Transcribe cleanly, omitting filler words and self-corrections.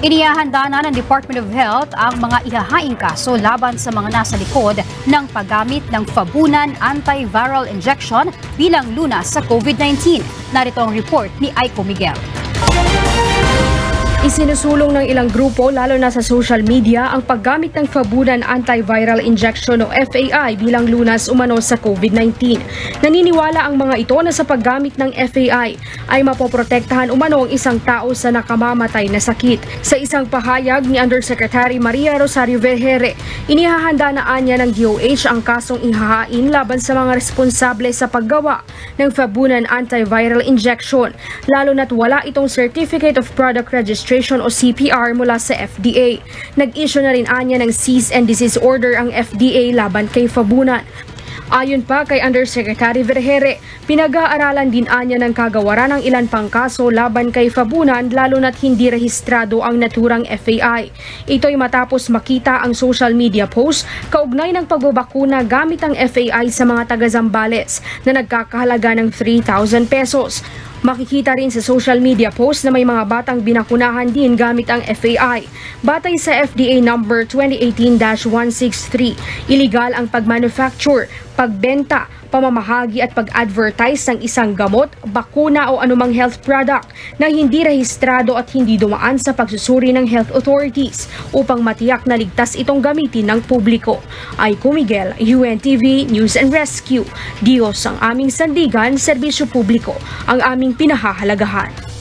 Inihahanda na ng Department of Health ang mga ihahaing kaso laban sa mga nasa likod ng paggamit ng Fabunan antiviral injection bilang lunas sa COVID-19. Narito ang report ni Aiko Miguel. Isinusulong ng ilang grupo lalo na sa social media ang paggamit ng Fabunan antiviral injection o FAI bilang lunas umano sa COVID-19. Naniniwala ang mga ito na sa paggamit ng FAI ay mapoprotektahan umano ang isang tao sa nakamamatay na sakit. Sa isang pahayag ni Undersecretary Maria Rosario Vergere, inihahanda na anya ng DOH ang kasong ihahain laban sa mga responsable sa paggawa ng Fabunan antiviral injection, lalo na't wala itong Certificate of Product Registration o CPR mula sa FDA. Nag-issue na rin anya ng cease and desist order ang FDA laban kay Fabunan. Ayon pa kay Undersecretary Vergere, pinag-aaralan din anya ng kagawaran ng ilan pang kaso laban kay Fabunan lalo na't hindi rehistrado ang naturang FAI. Ito'y matapos makita ang social media post kaugnay ng pagbabakuna gamit ang FAI sa mga taga-Zambales na nagkakahalaga ng 3,000 pesos. Makikita rin sa social media post na may mga batang binakunahan din gamit ang FAI. Batay sa FDA number 2018-163, iligal ang pagmanufacture, pagbenta, pamamahagi at pag-advertise ng isang gamot, bakuna o anumang health product na hindi rehistrado at hindi dumaan sa pagsusuri ng health authorities upang matiyak na ligtas itong gamitin ng publiko. Aiko Miguel, UNTV News and Rescue. Diyos ang aming sandigan, serbisyo publiko ang aming pinahahalagahan.